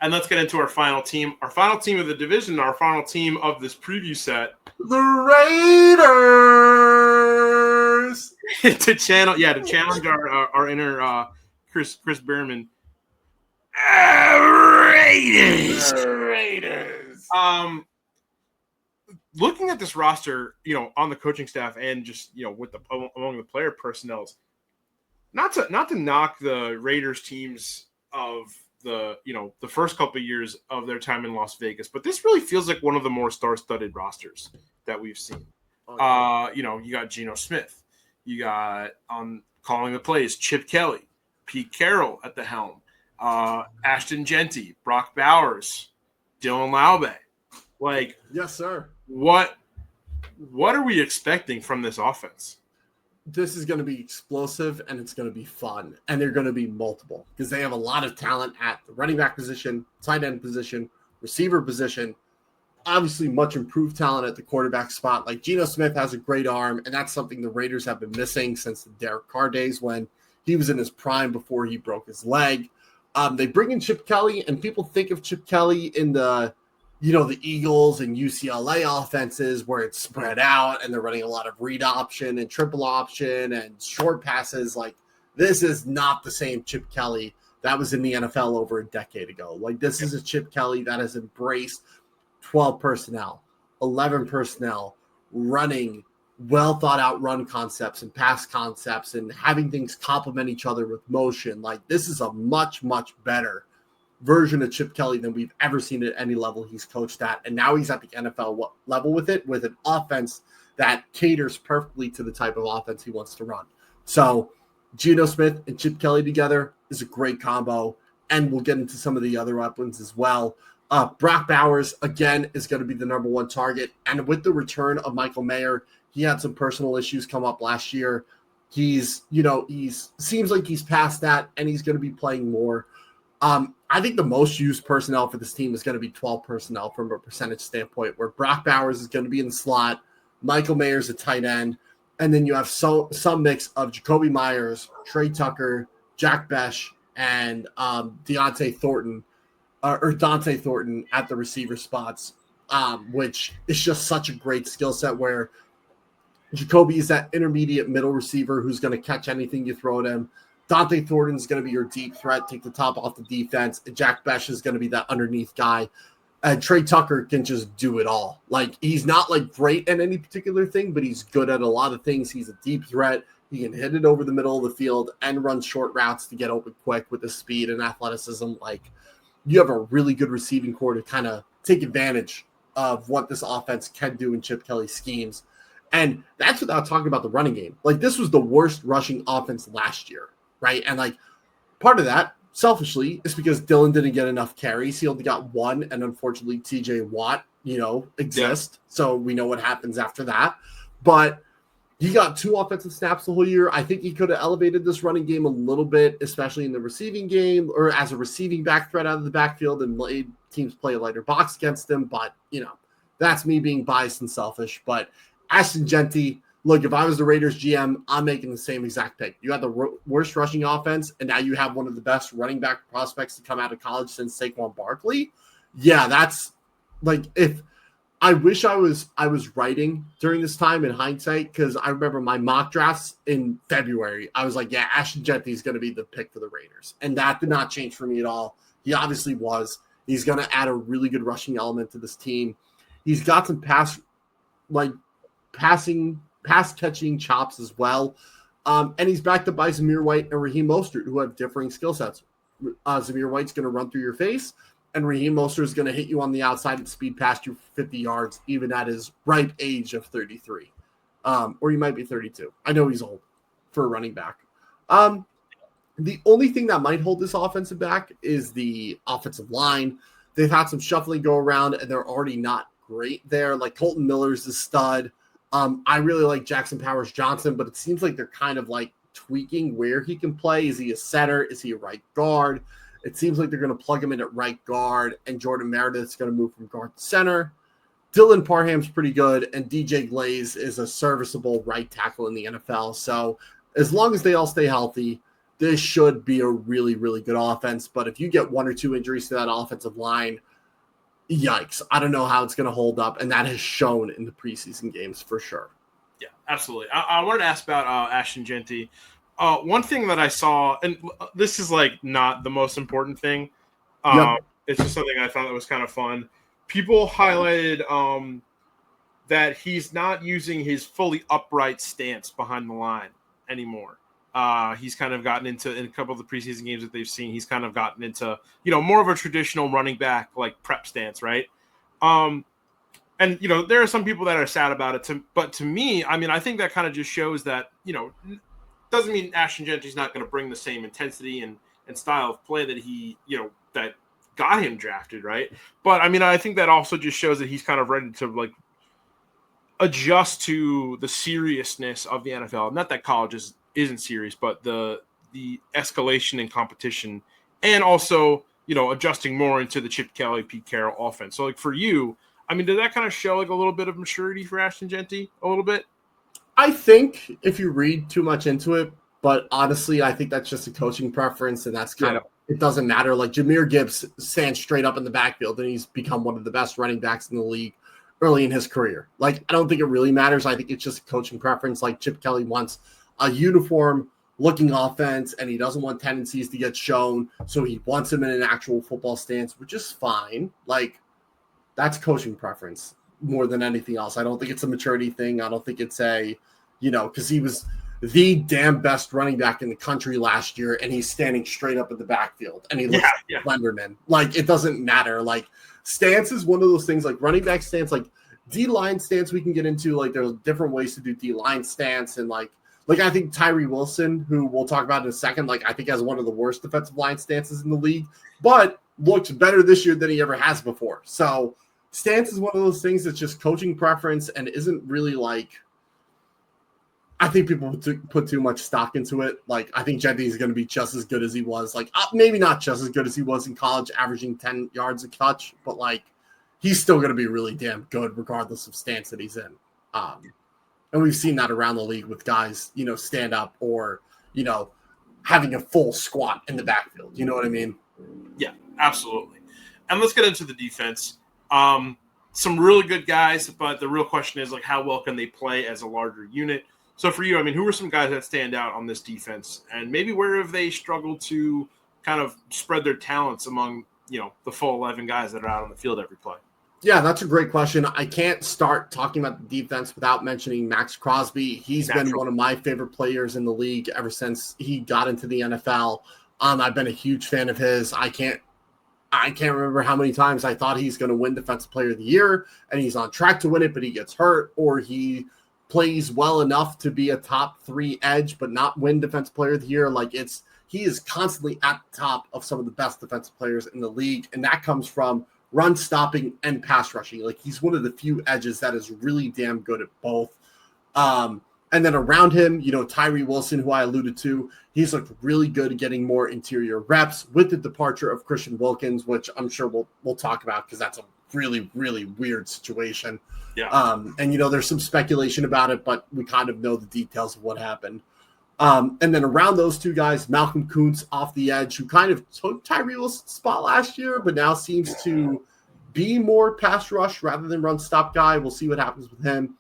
And let's get into our final team. Our final team of the division, our final team of this preview set. The Raiders! to challenge our inner Chris Berman. Raiders! Looking at this roster, on the coaching staff and just, with among the player personnel, not to knock the Raiders teams of the first couple of years of their time in Las Vegas, but this really feels like one of the more star-studded rosters that we've seen. You got Geno Smith, you got calling the plays Chip Kelly, Pete Carroll at the helm, Ashton Genty, Brock Bowers, Dylan Laube. Like, yes, sir. What are we expecting from this offense? This is going to be explosive and it's going to be fun, and they're going to be multiple because they have a lot of talent at the running back position, tight end position, receiver position, obviously much improved talent at the quarterback spot. Like Geno Smith has a great arm, and that's something the Raiders have been missing since the Derek Carr days when he was in his prime before he broke his leg. They bring in Chip Kelly, and people think of Chip Kelly in the Eagles and UCLA offenses where it's spread out and they're running a lot of read option and triple option and short passes. Like, this is not the same Chip Kelly that was in the NFL over a decade ago. Like, this is a Chip Kelly that has embraced 12 personnel, 11 personnel, running well thought out run concepts and pass concepts and having things complement each other with motion. Like, this is a much, much better version of Chip Kelly than we've ever seen at any level he's coached at. And now he's at the NFL level with it, with an offense that caters perfectly to the type of offense he wants to run. So Geno Smith and Chip Kelly together is a great combo. And we'll get into some of the other weapons as well. Brock Bowers, again, is going to be the number one target. And with the return of Michael Mayer, he had some personal issues come up last year. He's seems like he's past that, and he's going to be playing more. I think the most used personnel for this team is going to be 12 personnel from a percentage standpoint, where Brock Bowers is going to be in the slot, Michael Mayer's a tight end, and then you have some mix of Jacoby Myers, Trey Tucker, Jack Besh, and Dante Thornton at the receiver spots, which is just such a great skill set where Jacoby is that intermediate middle receiver who's going to catch anything you throw at him. Dante Thornton is going to be your deep threat, take the top off the defense. And Jack Besh is going to be that underneath guy. And Trey Tucker can just do it all. Like, he's not like great at any particular thing, but he's good at a lot of things. He's a deep threat. He can hit it over the middle of the field and run short routes to get open quick with the speed and athleticism. Like, you have a really good receiving core to kind of take advantage of what this offense can do in Chip Kelly's schemes. And that's without talking about the running game. Like, this was the worst rushing offense last year. Right. And like part of that, selfishly, is because Dylan didn't get enough carries. He only got one. And unfortunately, TJ Watt, exists. Yeah. So we know what happens after that. But he got 2 offensive snaps the whole year. I think he could have elevated this running game a little bit, especially in the receiving game or as a receiving back threat out of the backfield and made teams play a lighter box against him. But, that's me being biased and selfish. But Ashton Genty, look, if I was the Raiders GM, I'm making the same exact pick. You had the worst rushing offense, and now you have one of the best running back prospects to come out of college since Saquon Barkley. Yeah, that's like, if I wish I was writing during this time in hindsight, because I remember my mock drafts in February. I was like, yeah, Ashton Genty is going to be the pick for the Raiders, and that did not change for me at all. He obviously was. He's going to add a really good rushing element to this team. He's got some pass catching chops as well. And he's backed up by Zamir White and Raheem Mostert, who have differing skill sets. Zamir White's going to run through your face, and Raheem Mostert is going to hit you on the outside and speed past you for 50 yards, even at his ripe age of 33. Or he might be 32. I know he's old for a running back. The only thing that might hold this offensive back is the offensive line. They've had some shuffling go around, and they're already not great there. Like, Colton Miller's a stud. I really like Jackson Powers Johnson, but it seems like they're kind of like tweaking where he can play. Is he a center? Is he a right guard? It seems like they're going to plug him in at right guard, and Jordan Meredith's going to move from guard to center. Dylan Parham's pretty good, and DJ Glaze is a serviceable right tackle in the NFL. So as long as they all stay healthy, this should be a really, really good offense. But if you get 1 or 2 injuries to that offensive line, yikes. I don't know how it's going to hold up. And that has shown in the preseason games for sure. Yeah, absolutely. I wanted to ask about Ashton Jeanty. One thing that I saw, and this is like not the most important thing. It's just something I thought that was kind of fun. People highlighted that he's not using his fully upright stance behind the line anymore. He's kind of gotten into, in a couple of the preseason games that they've seen, he's kind of gotten into, more of a traditional running back, like prep stance, right? And, there are some people that are sad about it. But to me, I mean, I think that kind of just shows that, doesn't mean Ashton Jeanty's not going to bring the same intensity and style of play that he, that got him drafted, right? But, I mean, I think that also just shows that he's kind of ready to, like, adjust to the seriousness of the NFL. Not that college isn't serious, but the escalation in competition, and also, adjusting more into the Chip Kelly, Pete Carroll offense. So, like, for you, I mean, did that kind of show like a little bit of maturity for Ashton Jeanty? A little bit? I think if you read too much into it, but honestly, I think that's just a coaching preference, and that's kind of, it doesn't matter. Like, Jahmyr Gibbs stands straight up in the backfield, and he's become one of the best running backs in the league early in his career. Like, I don't think it really matters. I think it's just a coaching preference. Like, Chip Kelly wants a uniform-looking offense, and he doesn't want tendencies to get shown, so he wants him in an actual football stance, which is fine. Like, that's coaching preference more than anything else. I don't think it's a maturity thing. I don't think it's a, because he was the damn best running back in the country last year, and he's standing straight up in the backfield, and he looks like Slenderman. Like, it doesn't matter. Like, stance is one of those things, like running back stance, like D-line stance we can get into. Like, there's different ways to do D-line stance, and like I think Tyree Wilson, who we'll talk about in a second, like, I think has one of the worst defensive line stances in the league, but looks better this year than he ever has before. So stance is one of those things that's just coaching preference and isn't really like, I think people put too much stock into it. Like, I think Jeanty is going to be just as good as he was. Like, maybe not just as good as he was in college, averaging 10 yards a catch, but like, he's still going to be really damn good regardless of stance that he's in. And we've seen that around the league with guys, stand up or, having a full squat in the backfield. You know what I mean? Yeah, absolutely. And let's get into the defense. Some really good guys, but the real question is, like, how well can they play as a larger unit? So for you, I mean, who are some guys that stand out on this defense, and maybe where have they struggled to kind of spread their talents among, the full 11 guys that are out on the field every play? Yeah, that's a great question. I can't start talking about the defense without mentioning Max Crosby. He's been one of my favorite players in the league ever since he got into the NFL. I've been a huge fan of his. I can't remember how many times I thought he's going to win Defensive Player of the Year, and he's on track to win it, but he gets hurt, or he plays well enough to be a top 3 edge, but not win Defensive Player of the Year. Like, he is constantly at the top of some of the best defensive players in the league, and that comes from run stopping and pass rushing. Like, he's one of the few edges that is really damn good at both. And then around him, Tyree Wilson, who I alluded to, he's looked really good at getting more interior reps with the departure of Christian Wilkins, which I'm sure we'll talk about because that's a really, really weird situation. Yeah. And there's some speculation about it, but we kind of know the details of what happened. And then around those two guys, Malcolm Kuntz off the edge, who kind of took Tyree Wilson's spot last year, but now seems to be more pass rush rather than run stop guy. We'll see what happens with him.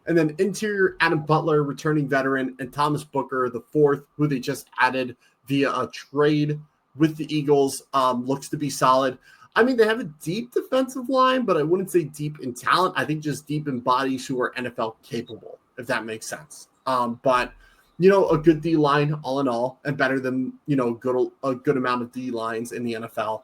And then interior, Adam Butler, returning veteran, and Thomas Booker, the fourth, who they just added via a trade with the Eagles, looks to be solid. I mean, they have a deep defensive line, but I wouldn't say deep in talent. I think just deep in bodies who are NFL capable, if that makes sense. But a good D line all in all, and better than a good amount of D lines in the NFL.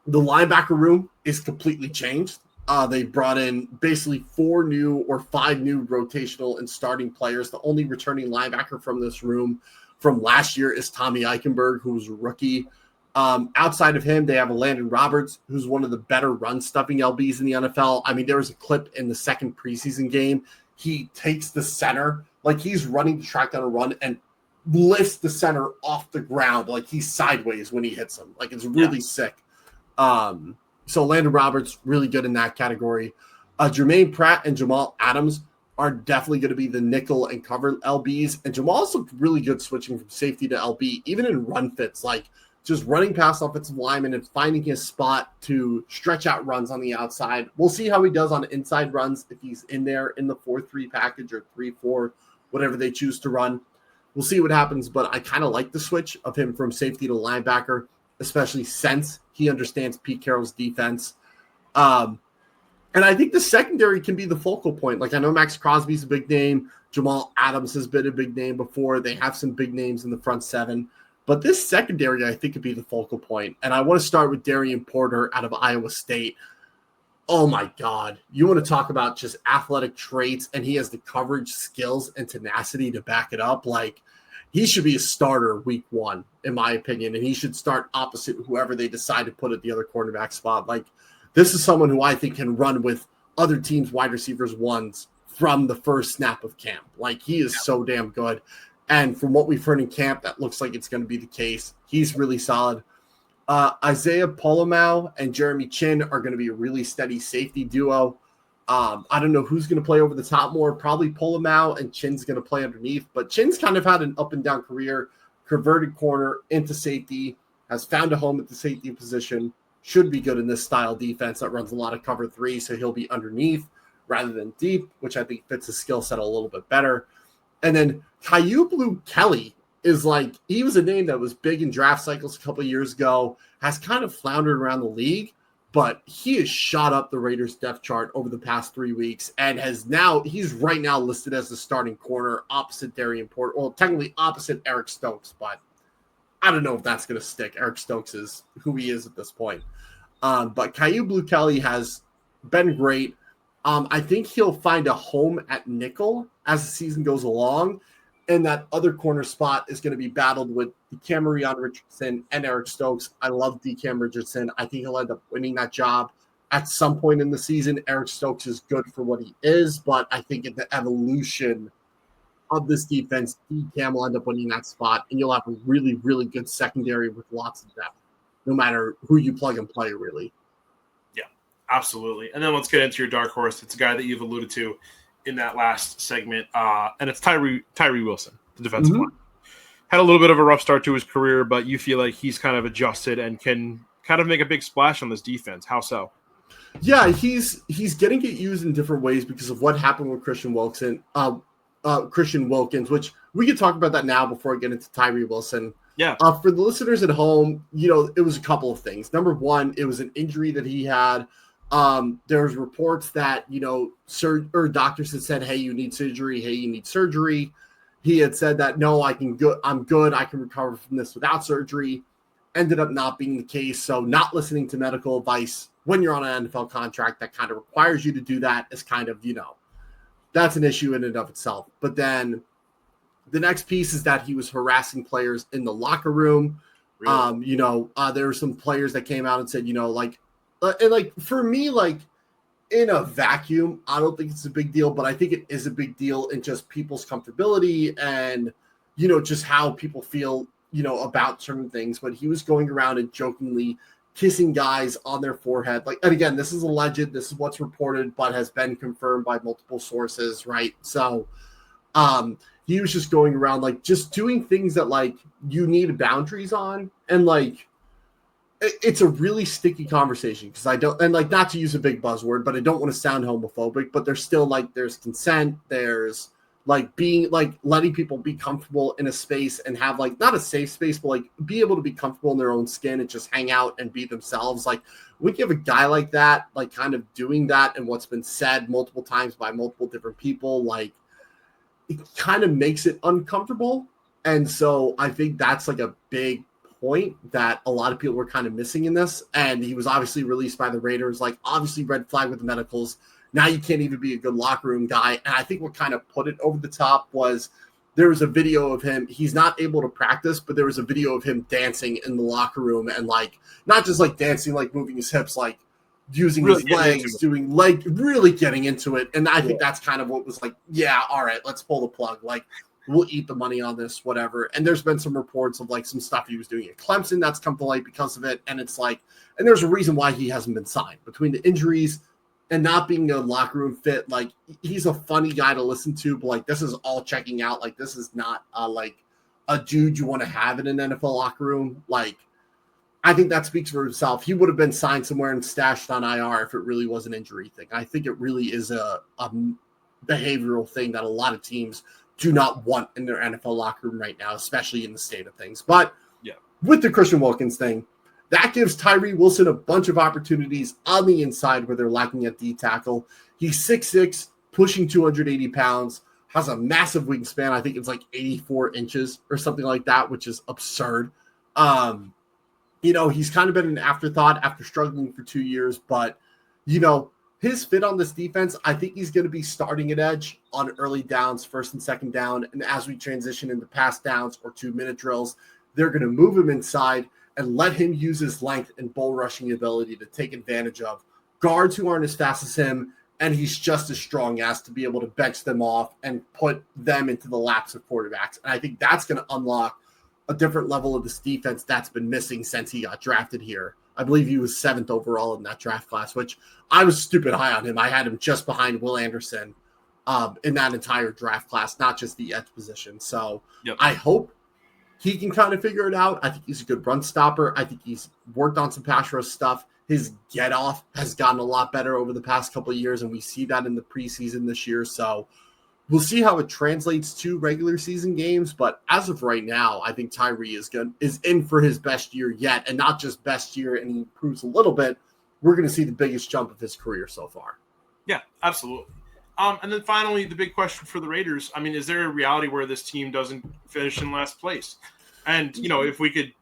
The linebacker room is completely changed. They brought in basically 4 new or 5 new rotational and starting players. The only returning linebacker from this room from last year is Tommy Eichenberg, who's a rookie. Outside of him, they have a Landon Roberts, who's one of the better run-stuffing LBs in the NFL. I mean, there was a clip in the second preseason game. He takes the center, like he's running to track down a run, and lifts the center off the ground like he's sideways when he hits him. Like, it's really sick. So Landon Roberts, really good in that category. Jermaine Pratt and Jamal Adams are definitely going to be the nickel and cover LBs. And Jamal's looked really good switching from safety to LB, even in run fits, like just running past offensive linemen and finding his spot to stretch out runs on the outside. We'll see how he does on inside runs if he's in there in the 4-3 package or 3-4, whatever they choose to run. We'll see what happens, but I kind of like the switch of him from safety to linebacker, especially since he understands Pete Carroll's defense. And I think the secondary can be the focal point. Like, I know Max Crosby's a big name. Jamal Adams has been a big name before. They have some big names in the front seven. But this secondary, I think, could be the focal point. And I want to start with Darian Porter out of Iowa State. Oh, my God. You want to talk about just athletic traits, and he has the coverage skills and tenacity to back it up. Like, he should be a starter week 1, in my opinion, and he should start opposite whoever they decide to put at the other cornerback spot. Like, this is someone who I think can run with other teams' wide receivers ones from the first snap of camp. Like, he is so damn good. And from what we've heard in camp, that looks like it's going to be the case. He's really solid. Isaiah Polomau and Jeremy Chin are going to be a really steady safety duo. I don't know who's going to play over the top more. Probably Polomau, and Chin's going to play underneath. But Chin's kind of had an up-and-down career, converted corner into safety, has found a home at the safety position, should be good in this style defense that runs a lot of cover 3, so he'll be underneath rather than deep, which I think fits his skill set a little bit better. And then Caillou Blue Kelly is like, he was a name that was big in draft cycles a couple of years ago, has kind of floundered around the league, but he has shot up the Raiders depth chart over the past 3 weeks and he's right now listed as the starting corner opposite Darian Porter. Well, technically opposite Eric Stokes, but I don't know if that's going to stick. Eric Stokes is who he is at this point. But Caillou Blue Kelly has been great. I think he'll find a home at nickel as the season goes along. And that other corner spot is going to be battled with Camarion Richardson and Eric Stokes. I love Cam Richardson. I think he'll end up winning that job at some point in the season. Eric Stokes is good for what he is, but I think in the evolution of this defense, Cam will end up winning that spot, and you'll have a really, really good secondary with lots of depth, no matter who you plug and play, really. Yeah, absolutely. And then let's get into your dark horse. It's a guy that you've alluded to in that last segment, and it's Tyree Wilson, the defensive line. Had a little bit of a rough start to his career, but you feel like he's kind of adjusted and can kind of make a big splash on this defense. How so? Yeah, he's getting it used in different ways because of what happened with Christian Wilkins, which we could talk about that now before I get into Tyree Wilson. Yeah. For the listeners at home, it was a couple of things. Number one, it was an injury that he had. There was reports that, doctors had said, hey, you need surgery. Hey, you need surgery. He had said that, no, I'm good. I can recover from this without surgery. Ended up not being the case. So not listening to medical advice when you're on an NFL contract that kind of requires you to do that is kind of, that's an issue in and of itself. But then the next piece is that he was harassing players in the locker room. Really? There were some players that came out and said, for me, in a vacuum, I don't think it's a big deal, but I think it is a big deal in just people's comfortability and, just how people feel, about certain things. But he was going around and jokingly kissing guys on their forehead. And again, this is alleged, this is what's reported, but has been confirmed by multiple sources, right? So he was just going around, just doing things that, you need boundaries on. And, it's a really sticky conversation because I don't, and not to use a big buzzword, but I don't want to sound homophobic, but there's still there's consent. There's being letting people be comfortable in a space and have not a safe space, but be able to be comfortable in their own skin and just hang out and be themselves. We give a guy like that, kind of doing that and what's been said multiple times by multiple different people, it kind of makes it uncomfortable. And so I think that's a big point that a lot of people were kind of missing in this. And he was obviously released by the Raiders, obviously red flag with the medicals. Now you can't even be a good locker room guy. And I think what kind of put it over the top was there was a video of him. He's not able to practice, but there was a video of him dancing in the locker room and not just dancing, moving his hips, using really his legs, doing really getting into it. And I think that's kind of what was yeah, all right, let's pull the plug. We'll eat the money on this, whatever. And there's been some reports of some stuff he was doing at Clemson that's come to light because of it. And it's and there's a reason why he hasn't been signed between the injuries and not being a locker room fit. Like, he's a funny guy to listen to, but like, this is all checking out. Like, this is not like a dude you want to have in an NFL locker room. Like, I think that speaks for himself. He would have been signed somewhere and stashed on IR if it really was an injury thing. I think it really is a behavioral thing that a lot of teams do not want in their NFL locker room right now, especially in the state of things. But with the Christian Wilkins thing, that gives Tyree Wilson a bunch of opportunities on the inside where they're lacking at D tackle. He's 6'6", pushing 280 pounds, has a massive wingspan. I think it's like 84 inches or something like that, which is absurd. He's kind of been an afterthought after struggling for 2 years, but, his fit on this defense, I think he's going to be starting at edge on early downs, first and second down. And as we transition into pass downs or 2-minute drills, they're going to move him inside and let him use his length and bull rushing ability to take advantage of guards who aren't as fast as him. And he's just as strong as to be able to bench them off and put them into the laps of quarterbacks. And I think that's going to unlock a different level of this defense that's been missing since he got drafted here. I believe he was 7th overall in that draft class, which I was stupid high on him. I had him just behind Will Anderson in that entire draft class, not just the edge position. So I hope he can kind of figure it out. I think he's a good run stopper. I think he's worked on some pass rush stuff. His get off has gotten a lot better over the past couple of years, and we see that in the preseason this year. So we'll see how it translates to regular season games, but as of right now, I think Tyree is in for his best year yet, and not just best year and he improves a little bit. We're going to see the biggest jump of his career so far. Yeah, absolutely. And then finally, the big question for the Raiders, I mean, is there a reality where this team doesn't finish in last place? And, if we could,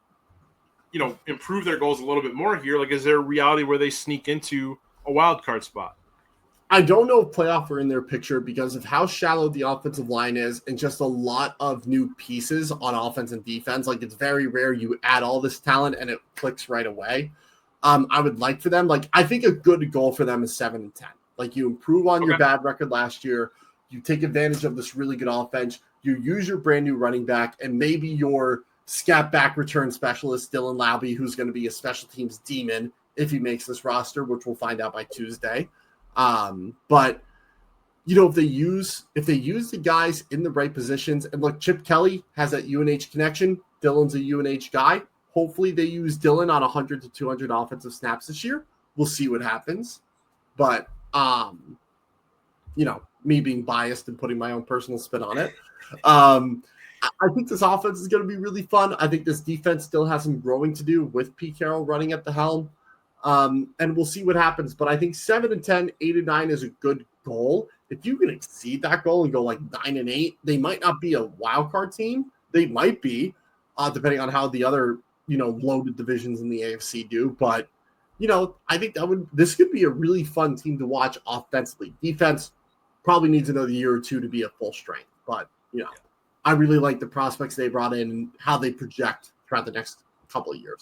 improve their goals a little bit more here, like, is there a reality where they sneak into a wild card spot? I don't know if playoff are in their picture because of how shallow the offensive line is and just a lot of new pieces on offense and defense. Like, it's very rare you add all this talent and it clicks right away. I would like for them, like, I think a good goal for them is 7-10. Like, you improve on your bad record last year. You take advantage of this really good offense. You use your brand new running back and maybe your scat back return specialist, Jordan Laube, who's going to be a special teams demon if he makes this roster, which we'll find out by Tuesday. But if they use the guys in the right positions, and look, Chip Kelly has that UNH connection. Dylan's a UNH guy. Hopefully they use Dylan on 100 to 200 offensive snaps this year. We'll see what happens. But, me being biased and putting my own personal spin on it. I think this offense is going to be really fun. I think this defense still has some growing to do with Pete Carroll running at the helm. And we'll see what happens. But I think 7-10, 8-9 is a good goal. If you can exceed that goal and go like 9-8, they might not be a wild card team. They might be, depending on how the other, loaded divisions in the AFC do. But, I think this could be a really fun team to watch offensively. Defense probably needs another year or two to be at full strength. But, I really like the prospects they brought in and how they project throughout the next couple of years.